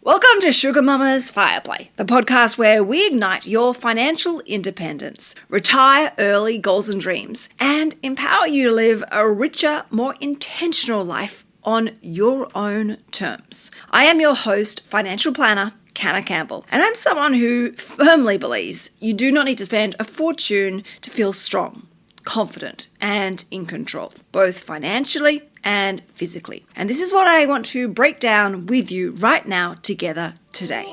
Welcome to Sugar Mama's Fireplay, the podcast where we ignite your financial independence, retire early goals and dreams, and empower you to live a richer, more intentional life on your own terms. I am your host, financial planner, Canna Campbell, and I'm someone who firmly believes you do not need to spend a fortune to feel strong, confident, and in control, both financially and physically. And this is what I want to break down with you right now together today.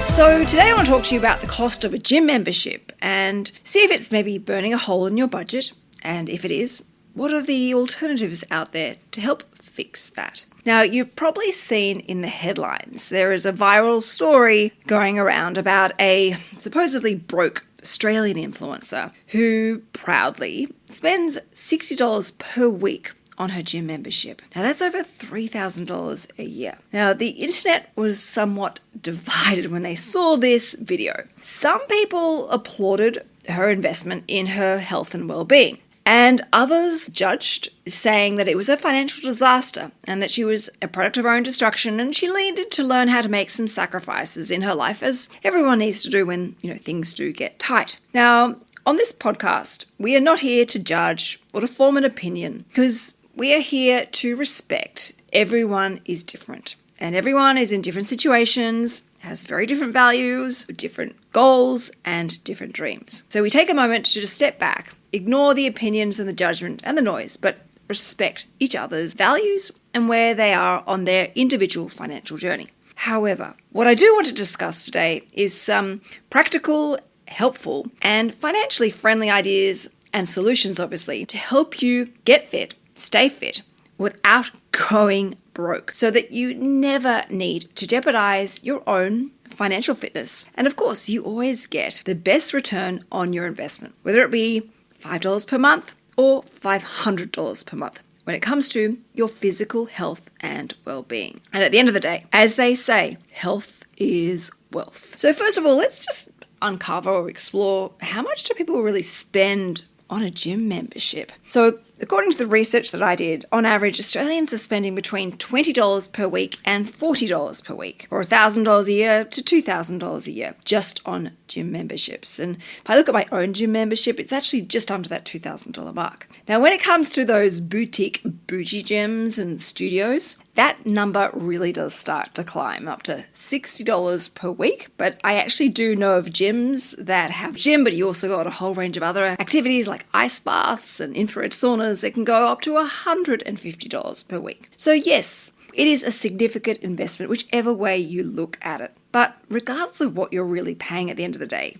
So today I want to talk to you about the cost of a gym membership and see if it's maybe burning a hole in your budget. And if it is, what are the alternatives out there to help fix that? Now, you've probably seen in the headlines, there is a viral story going around about a supposedly broke Australian influencer who proudly spends $60 per week on her gym membership. Now, that's over $3,000 a year. Now, the internet was somewhat divided when they saw this video. Some people applauded her investment in her health and well-being, and others judged, saying that it was a financial disaster and that she was a product of her own destruction and she needed to learn how to make some sacrifices in her life, as everyone needs to do when, things do get tight. Now, on this podcast, we are not here to judge or to form an opinion, because we are here to respect everyone is different. And everyone is in different situations, has very different values, different goals, and different dreams. So we take a moment to just step back, ignore the opinions and the judgment and the noise, but respect each other's values and where they are on their individual financial journey. However, what I do want to discuss today is some practical, helpful, and financially friendly ideas and solutions, obviously, to help you get fit, stay fit, without going broke, so that you never need to jeopardize your own financial fitness. And of course, you always get the best return on your investment, whether it be $5 per month or $500 per month, when it comes to your physical health and well-being. And at the end of the day, as they say, health is wealth. So first of all, let's just uncover or explore, how much do people really spend on a gym membership? So according to the research that I did, on average, Australians are spending between $20 per week and $40 per week, or $1,000 a year to $2,000 a year, just on gym memberships. And if I look at my own gym membership, it's actually just under that $2,000 mark. Now, when it comes to those bougie gyms and studios, that number really does start to climb up to $60 per week. But I actually do know of gyms that have gym, but you also got a whole range of other activities like ice baths and infrared saunas that can go up to $150 per week. So yes, it is a significant investment, whichever way you look at it. But regardless of what you're really paying at the end of the day,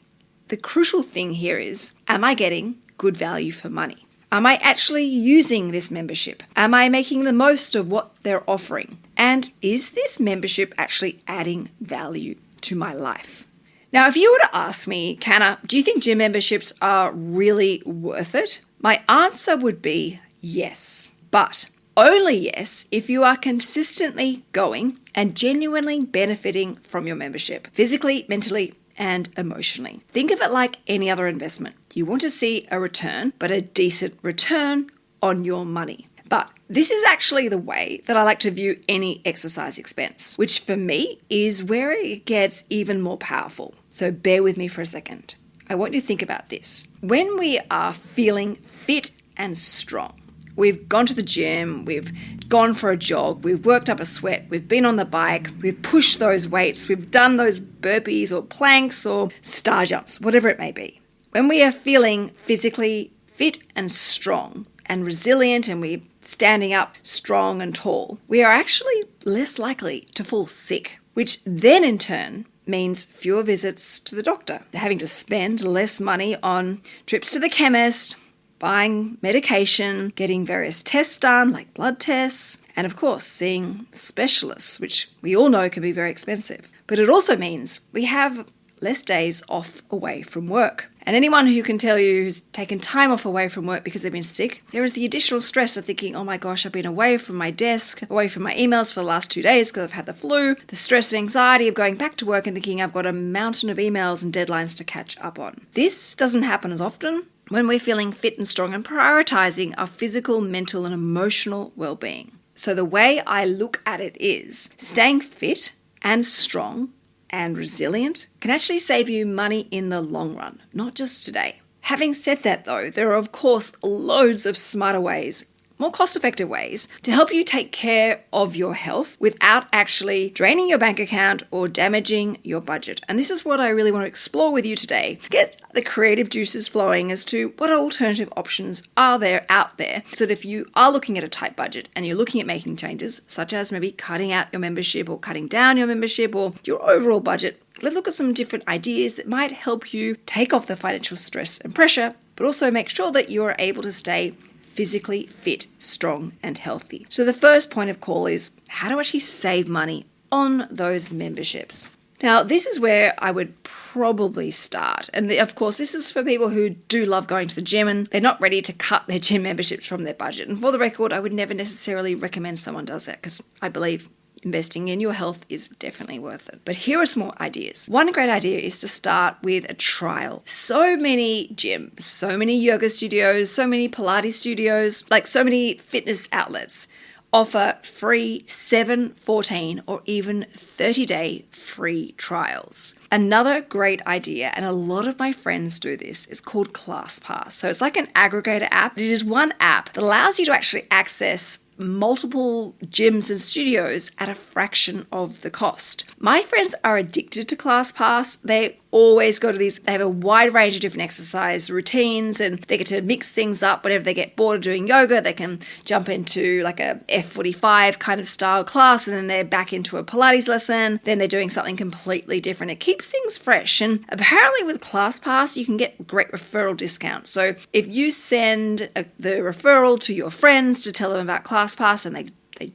the crucial thing here is, am I getting good value for money? Am I actually using this membership? Am I making the most of what they're offering? And is this membership actually adding value to my life? Now, if you were to ask me, Canna, do you think gym memberships are really worth it? My answer would be yes, but only yes if you are consistently going and genuinely benefiting from your membership, physically, mentally, and emotionally. Think of it like any other investment. You want to see a return, but a decent return on your money. But this is actually the way that I like to view any exercise expense, which for me is where it gets even more powerful. So bear with me for a second. I want you to think about this. When we are feeling fit and strong, we've gone to the gym, we've gone for a jog, we've worked up a sweat, we've been on the bike, we've pushed those weights, we've done those burpees or planks or star jumps, whatever it may be. When we are feeling physically fit and strong and resilient and we're standing up strong and tall, we are actually less likely to fall sick, which then in turn means fewer visits to the doctor, having to spend less money on trips to the chemist, buying medication, getting various tests done like blood tests, and of course seeing specialists, which we all know can be very expensive. But it also means we have less days off away from work. And anyone who can tell you who's taken time off away from work because they've been sick, there is the additional stress of thinking, oh my gosh, I've been away from my desk, away from my emails for the last 2 days because I've had the flu, the stress and anxiety of going back to work and thinking I've got a mountain of emails and deadlines to catch up on. This doesn't happen as often when we're feeling fit and strong and prioritizing our physical, mental, and emotional well-being. So the way I look at it is staying fit and strong and resilient can actually save you money in the long run, not just today. Having said that though, there are of course loads of smarter ways, more cost-effective ways to help you take care of your health without actually draining your bank account or damaging your budget. And this is what I really want to explore with you today. Get the creative juices flowing as to what alternative options are there out there, so that if you are looking at a tight budget and you're looking at making changes, such as maybe cutting out your membership or cutting down your membership or your overall budget, let's look at some different ideas that might help you take off the financial stress and pressure, but also make sure that you are able to stay physically fit, strong, and healthy. So the first point of call is how to actually save money on those memberships. Now, this is where I would probably start. And of course, this is for people who do love going to the gym and they're not ready to cut their gym memberships from their budget. And for the record, I would never necessarily recommend someone does that because I believe investing in your health is definitely worth it. But here are some more ideas. One great idea is to start with a trial. So many gyms, so many yoga studios, so many Pilates studios, like so many fitness outlets offer free 7, 14, or even 30-day free trials. Another great idea, and a lot of my friends do this, is called ClassPass. So it's like an aggregator app. It is one app that allows you to actually access multiple gyms and studios at a fraction of the cost. My friends are addicted to ClassPass. They always go to these. They have a wide range of different exercise routines and they get to mix things up. Whenever they get bored of doing yoga, they can jump into like a F45 kind of style class and then they're back into a Pilates lesson. Then they're doing something completely different. It keeps things fresh. And apparently with ClassPass, you can get great referral discounts. So if you send the referral to your friends to tell them about ClassPass and they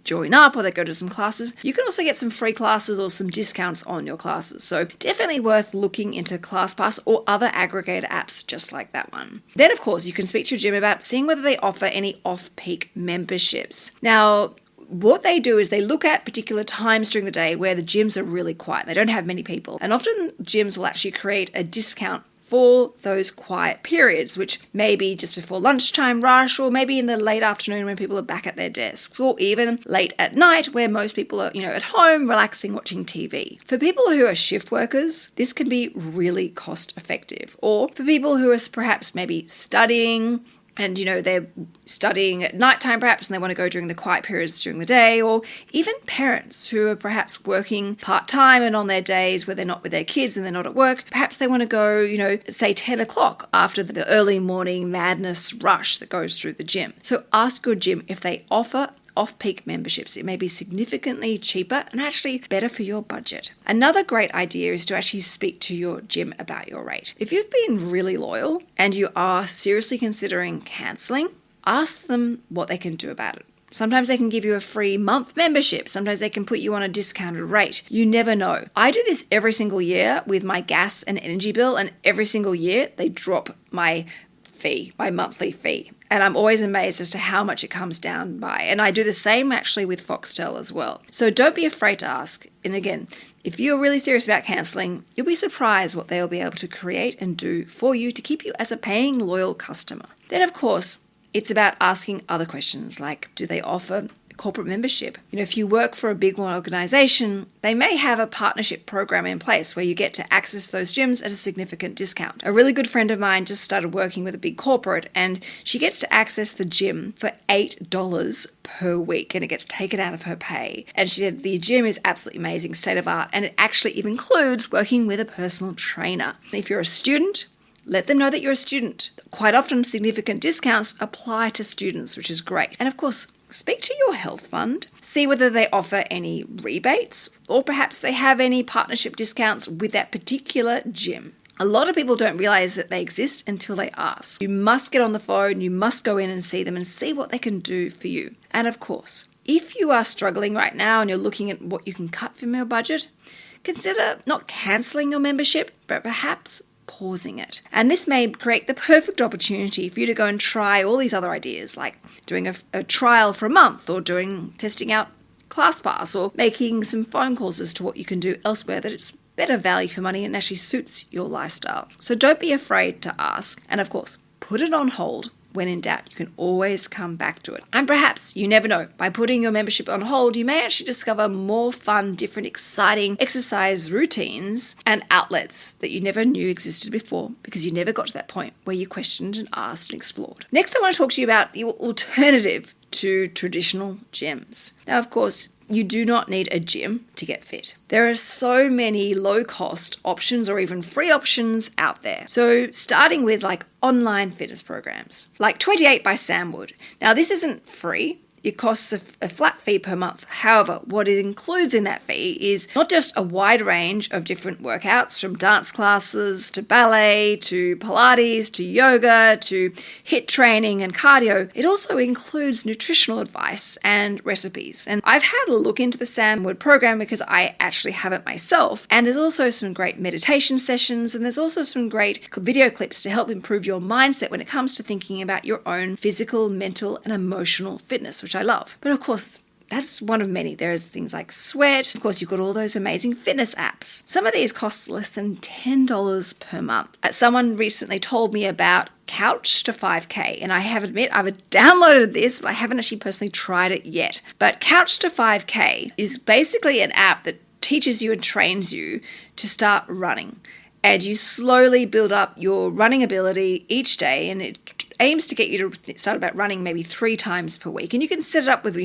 join up or they go to some classes, you can also get some free classes or some discounts on your classes. So definitely worth looking into ClassPass or other aggregator apps just like that one. Then, of course, you can speak to your gym about seeing whether they offer any off-peak memberships. Now, what they do is they look at particular times during the day where the gyms are really quiet. They don't have many people. And often gyms will actually create a discount for those quiet periods, which may be just before lunchtime rush or maybe in the late afternoon when people are back at their desks, or even late at night where most people are, at home relaxing watching TV. For people who are shift workers, this can be really cost effective. Or for people who are perhaps maybe studying and, they're studying at nighttime perhaps and they want to go during the quiet periods during the day, or even parents who are perhaps working part-time and on their days where they're not with their kids and they're not at work, perhaps they want to go, say 10 o'clock after the early morning madness rush that goes through the gym. So ask your gym if they offer off-peak memberships. It may be significantly cheaper and actually better for your budget. Another great idea is to actually speak to your gym about your rate. If you've been really loyal and you are seriously considering cancelling, ask them what they can do about it. Sometimes they can give you a free month membership. Sometimes they can put you on a discounted rate. You never know. I do this every single year with my gas and energy bill, and every single year they drop my monthly fee. And I'm always amazed as to how much it comes down by. And I do the same actually with Foxtel as well. So don't be afraid to ask. And again, if you're really serious about cancelling, you'll be surprised what they'll be able to create and do for you to keep you as a paying loyal customer. Then of course, it's about asking other questions like, do they offer corporate membership? If you work for a big organization, they may have a partnership program in place where you get to access those gyms at a significant discount. A really good friend of mine just started working with a big corporate and she gets to access the gym for $8 per week and it gets taken out of her pay. And she said the gym is absolutely amazing, state of art, and it actually even includes working with a personal trainer. If you're a student, let them know that you're a student. Quite often, significant discounts apply to students, which is great. And of course, speak to your health fund. See whether they offer any rebates or perhaps they have any partnership discounts with that particular gym. A lot of people don't realize that they exist until they ask. You must get on the phone, you must go in and see them and see what they can do for you. And of course, if you are struggling right now and you're looking at what you can cut from your budget, consider not cancelling your membership, but perhaps pausing it. And this may create the perfect opportunity for you to go and try all these other ideas, like doing a trial for a month, or testing out ClassPass, or making some phone calls as to what you can do elsewhere that it's better value for money and actually suits your lifestyle. So don't be afraid to ask, and of course, put it on hold. When in doubt, you can always come back to it. And perhaps, you never know, by putting your membership on hold, you may actually discover more fun, different, exciting exercise routines and outlets that you never knew existed before, because you never got to that point where you questioned and asked and explored. Next, I want to talk to you about the alternative to traditional gyms. Now, of course, you do not need a gym to get fit. There are so many low-cost options or even free options out there. So starting with like online fitness programs, like 28 by Sam Wood. Now, this isn't free. It costs a flat fee per month. However, what it includes in that fee is not just a wide range of different workouts, from dance classes to ballet to Pilates to yoga to HIIT training and cardio. It also includes nutritional advice and recipes. And I've had a look into the Sam Wood program because I actually have it myself. And there's also some great meditation sessions, and there's also some great video clips to help improve your mindset when it comes to thinking about your own physical, mental, and emotional fitness, which I love. But of course, that's one of many. There's things like Sweat. Of course, you've got all those amazing fitness apps. Some of these cost less than $10 per month. Someone recently told me about Couch to 5K, and I have to admit I've downloaded this, but I haven't actually personally tried it yet. But Couch to 5K is basically an app that teaches you and trains you to start running. And you slowly build up your running ability each day, and it aims to get you to start about running maybe 3 times per week. And you can set it up with,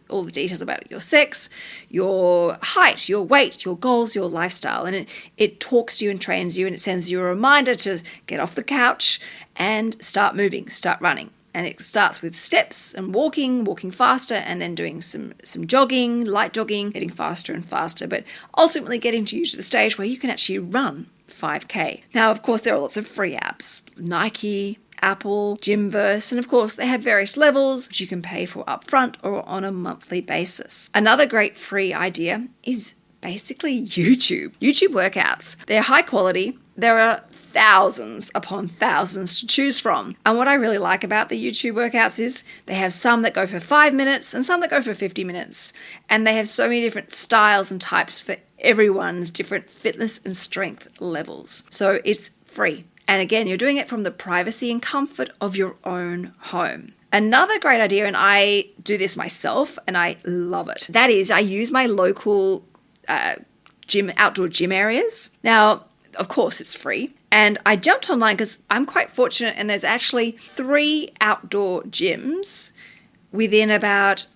all the details about your sex, your height, your weight, your goals, your lifestyle. And it talks to you and trains you, and it sends you a reminder to get off the couch and start moving, start running. And it starts with steps and walking faster, and then doing some jogging, light jogging, getting faster and faster, but ultimately getting you to the stage where you can actually run 5K. Now, of course, there are lots of free apps. Nike, Apple, Gymverse, and of course they have various levels which you can pay for upfront or on a monthly basis. Another great free idea is basically YouTube. YouTube workouts. They're high quality. There are thousands upon thousands to choose from. And what I really like about the YouTube workouts is they have some that go for 5 minutes and some that go for 50 minutes. And they have so many different styles and types for everyone's different fitness and strength levels. So it's free. And again, you're doing it from the privacy and comfort of your own home. Another great idea, and I do this myself and I love it, that is I use my local outdoor gym areas. Now, of course, it's free. And I jumped online because I'm quite fortunate, and there's actually 3 outdoor gyms within about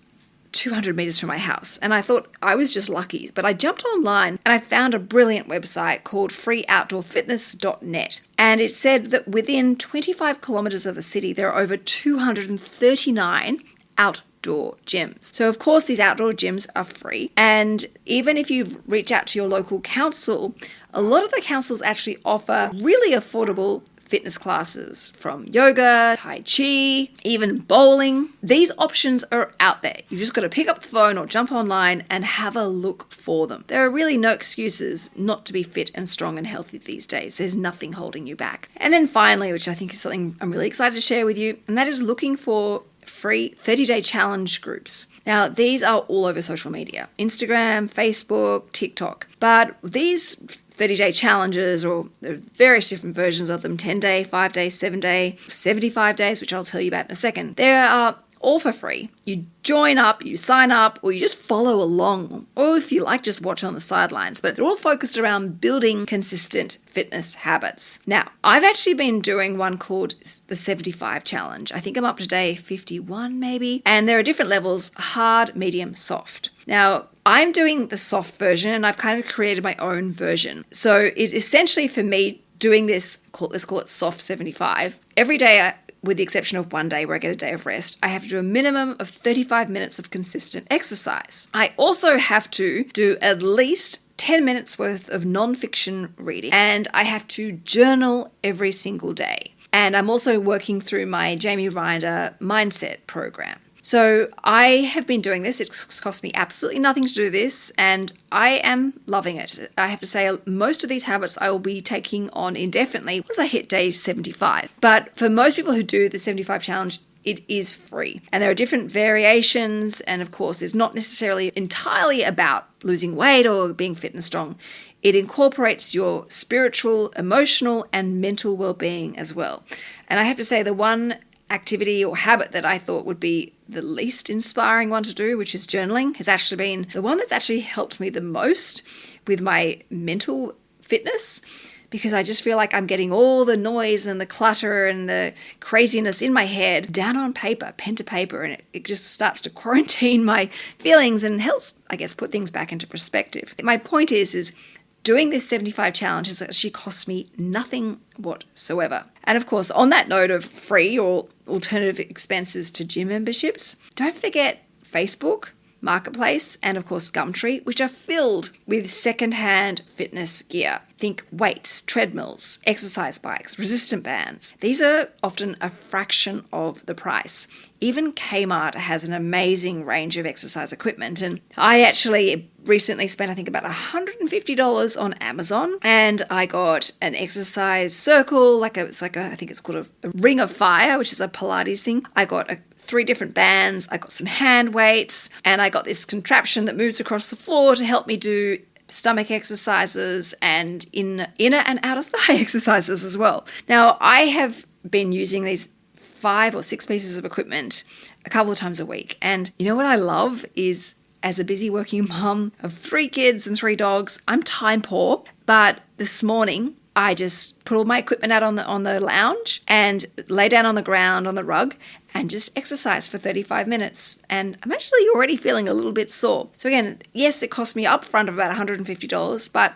200 meters from my house. And I thought I was just lucky. But I jumped online and I found a brilliant website called freeoutdoorfitness.net. And it said that within 25 kilometers of the city, there are over 239 outdoor gyms. So of course these outdoor gyms are free, and even if you reach out to your local council, a lot of the councils actually offer really affordable fitness classes, from yoga, tai chi, even bowling. These options are out there. You've just got to pick up the phone or jump online and have a look for them. There are really no excuses not to be fit and strong and healthy these days. There's nothing holding you back. And then finally, which I think is something I'm really excited to share with you, and that is looking for free 30-day challenge groups. Now, these are all over social media: Instagram, Facebook, TikTok. But these 30-day challenges, or there are various different versions of them, 10-day, 5-day, 7-day, 75 days, which I'll tell you about in a second. They are all for free. You join up, you sign up, or you just follow along, or if you like, just watch on the sidelines. But they're all focused around building consistent fitness habits. Now, I've actually been doing one called the 75 challenge. I think I'm up to day 51 maybe. And there are different levels: hard, medium, soft. Now, I'm doing the soft version, and I've kind of created my own version. So it's essentially, for me, doing this, let's call it soft 75. Every day, with the exception of one day where I get a day of rest, I have to do a minimum of 35 minutes of consistent exercise. I also have to do at least 10 minutes worth of non-fiction reading, and I have to journal every single day. And I'm also working through my Jamie Ryder mindset program. So I have been doing this. It's cost me absolutely nothing to do this, and I am loving it. I have to say, most of these habits I will be taking on indefinitely once I hit day 75. But for most people who do the 75 challenge, it is free. And there are different variations, and of course, it's not necessarily entirely about losing weight or being fit and strong. It incorporates your spiritual, emotional, and mental well-being as well. And I have to say, the one activity or habit that I thought would be the least inspiring one to do, which is journaling, has actually been the one that's actually helped me the most with my mental fitness, because I just feel like I'm getting all the noise and the clutter and the craziness in my head down on paper, pen to paper, and it just starts to quarantine my feelings and helps, I guess, put things back into perspective. My point is doing this 75 challenge has actually cost me nothing whatsoever. And of course, on that note of free or alternative expenses to gym memberships, don't forget Facebook, Marketplace, and of course Gumtree, which are filled with secondhand fitness gear. Think weights, treadmills, exercise bikes, resistant bands. These are often a fraction of the price. Even Kmart has an amazing range of exercise equipment, and I actually recently spent, I think, about $150 on Amazon, and I got an exercise circle, I think it's called a Ring of Fire, which is a Pilates thing. I got 3 different bands, I got some hand weights, and I got this contraption that moves across the floor to help me do stomach exercises and inner and outer thigh exercises as well. Now, I have been using these 5 or 6 pieces of equipment a couple of times a week, and you know what I love is, as a busy working mum of 3 kids and 3 dogs, I'm time poor, but this morning I just put all my equipment out on the lounge and lay down on the ground on the rug and just exercise for 35 minutes. And I'm actually already feeling a little bit sore. So again, yes, it cost me upfront of about $150, but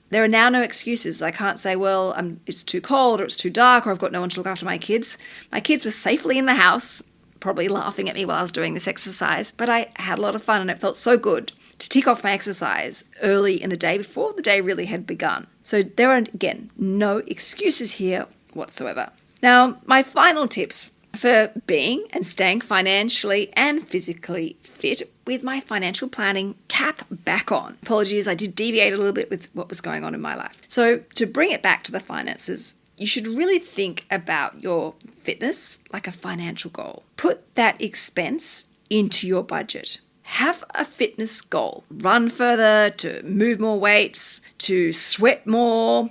there are now no excuses. I can't say, well, it's too cold or it's too dark or I've got no one to look after my kids. My kids were safely in the house, probably laughing at me while I was doing this exercise, but I had a lot of fun and it felt so good to tick off my exercise early in the day before the day really had begun. So there are, again, no excuses here whatsoever. Now, my final tips for being and staying financially and physically fit with my financial planning cap back on. Apologies, I did deviate a little bit with what was going on in my life. So to bring it back to the finances, you should really think about your fitness like a financial goal. Put that expense into your budget. Have a fitness goal. Run further, to move more weights, to sweat more,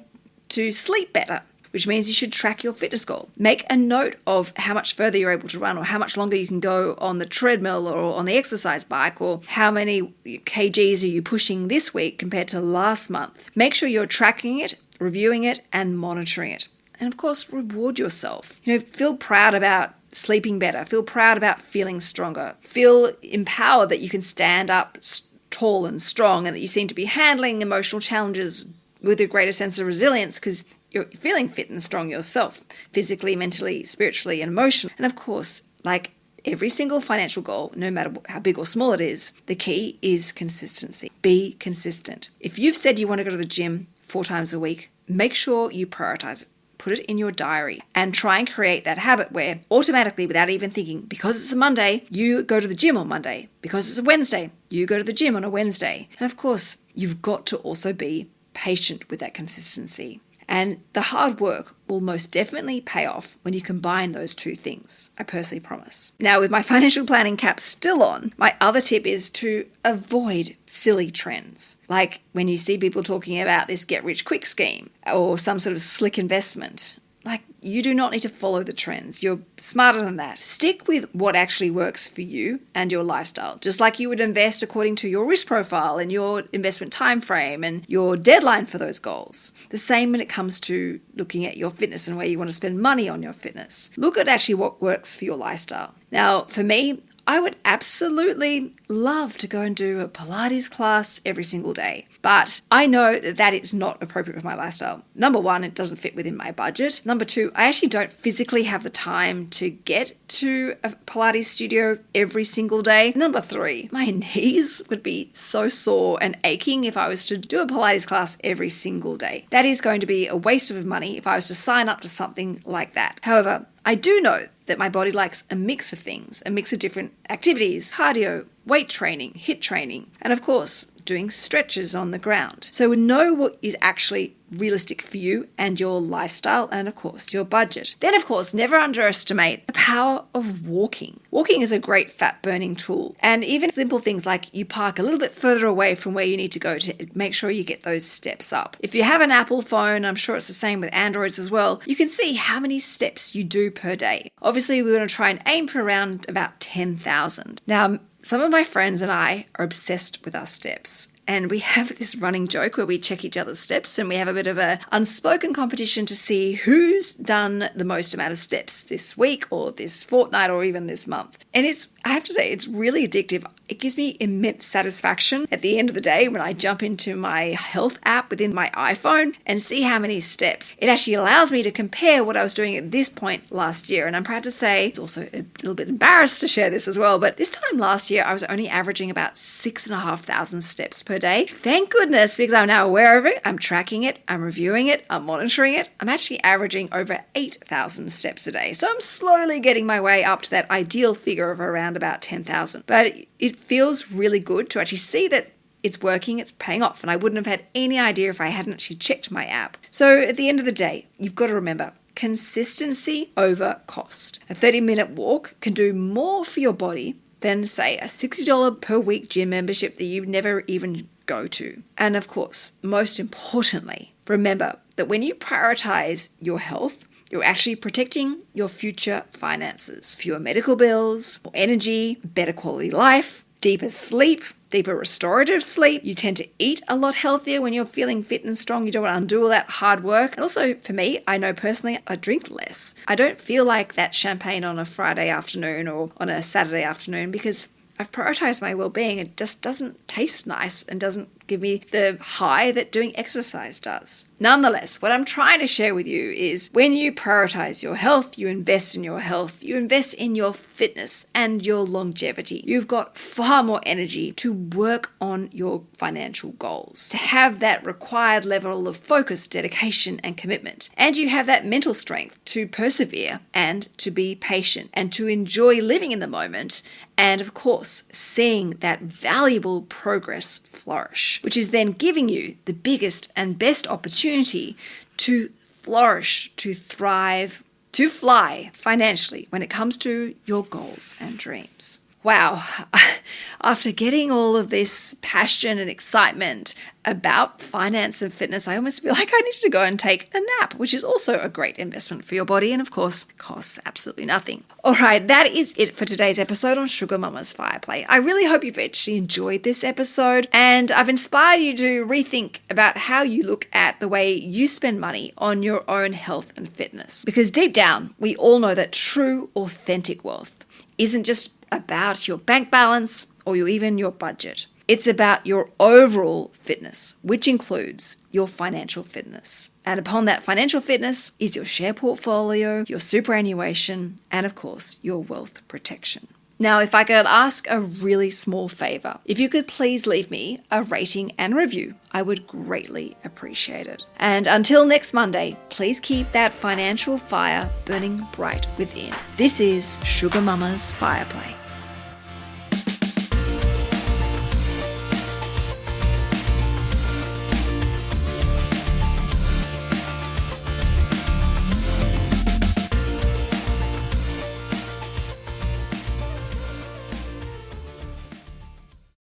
to sleep better, which means you should track your fitness goal. Make a note of how much further you're able to run or how much longer you can go on the treadmill or on the exercise bike, or how many kgs are you pushing this week compared to last month. Make sure you're tracking it, reviewing it, and monitoring it. And of course, reward yourself. Feel proud about sleeping better. Feel proud about feeling stronger. Feel empowered that you can stand up tall and strong and that you seem to be handling emotional challenges with a greater sense of resilience because you're feeling fit and strong yourself, physically, mentally, spiritually, and emotionally. And of course, like every single financial goal, no matter how big or small it is, the key is consistency. Be consistent. If you've said you want to go to the gym 4 times a week, make sure you prioritize it. Put it in your diary and try and create that habit where automatically, without even thinking, because it's a Monday, you go to the gym on Monday. Because it's a Wednesday, you go to the gym on a Wednesday. And of course, you've got to also be patient with that consistency. And the hard work will most definitely pay off when you combine those 2 things. I personally promise. Now, with my financial planning cap still on, my other tip is to avoid silly trends. Like when you see people talking about this get-rich-quick scheme or some sort of slick investment. Like, you do not need to follow the trends. You're smarter than that. Stick with what actually works for you and your lifestyle. Just like you would invest according to your risk profile and your investment time frame and your deadline for those goals. The same when it comes to looking at your fitness and where you want to spend money on your fitness. Look at actually what works for your lifestyle. Now, for me, I would absolutely love to go and do a Pilates class every single day, but I know that is not appropriate for my lifestyle. Number 1, it doesn't fit within my budget. Number 2, I actually don't physically have the time to get to a Pilates studio every single day. Number 3, my knees would be so sore and aching if I was to do a Pilates class every single day. That is going to be a waste of money if I was to sign up to something like that. However, I do know that my body likes a mix of things, a mix of different activities, cardio, weight training, HIIT training, and of course, doing stretches on the ground. So know what is actually realistic for you and your lifestyle and of course your budget. Then of course, never underestimate the power of walking. Walking is a great fat burning tool, and even simple things like you park a little bit further away from where you need to go to make sure you get those steps up. If you have an Apple phone, I'm sure it's the same with Androids as well, you can see how many steps you do per day. Obviously, we want to try and aim for around about 10,000. Now, some of my friends and I are obsessed with our steps. And we have this running joke where we check each other's steps, and we have a bit of an unspoken competition to see who's done the most amount of steps this week or this fortnight or even this month. And I have to say, it's really addictive. It gives me immense satisfaction at the end of the day when I jump into my health app within my iPhone and see how many steps. It actually allows me to compare what I was doing at this point last year. And I'm proud to say, it's also a little bit embarrassed to share this as well, but this time last year, I was only averaging about 6,500 steps per day. Thank goodness, because I'm now aware of it, I'm tracking it, I'm reviewing it, I'm monitoring it. I'm actually averaging over 8,000 steps a day. So I'm slowly getting my way up to that ideal figure of around about 10,000. But it feels really good to actually see that it's working, it's paying off, and I wouldn't have had any idea if I hadn't actually checked my app. So at the end of the day, you've got to remember, consistency over cost. A 30-minute walk can do more for your body than, say, a $60 per week gym membership that you never even go to. And of course, most importantly, remember that when you prioritize your health, you're actually protecting your future finances. Fewer medical bills, more energy, better quality life, deeper sleep, deeper restorative sleep. You tend to eat a lot healthier when you're feeling fit and strong. You don't want to undo all that hard work. And also for me, I know personally, I drink less. I don't feel like that champagne on a Friday afternoon or on a Saturday afternoon because I've prioritized my well-being. It just doesn't taste nice and doesn't give me the high that doing exercise does. Nonetheless, what I'm trying to share with you is when you prioritize your health, you invest in your health, you invest in your fitness and your longevity. You've got far more energy to work on your financial goals, to have that required level of focus, dedication, and commitment. And you have that mental strength to persevere and to be patient and to enjoy living in the moment. And of course, seeing that valuable progress flourish, which is then giving you the biggest and best opportunity to flourish, to thrive, to fly financially when it comes to your goals and dreams. Wow, after getting all of this passion and excitement about finance and fitness, I almost feel like I need to go and take a nap, which is also a great investment for your body and of course costs absolutely nothing. All right, that is it for today's episode on Sugar Mama's Fireplay. I really hope you've actually enjoyed this episode and I've inspired you to rethink about how you look at the way you spend money on your own health and fitness. Because deep down, we all know that true, authentic wealth isn't just about your bank balance or even your budget. It's about your overall fitness, which includes your financial fitness. And upon that financial fitness is your share portfolio, your superannuation, and of course, your wealth protection. Now, if I could ask a really small favor, if you could please leave me a rating and review, I would greatly appreciate it. And until next Monday, please keep that financial fire burning bright within. This is Sugar Mama's Fireplay.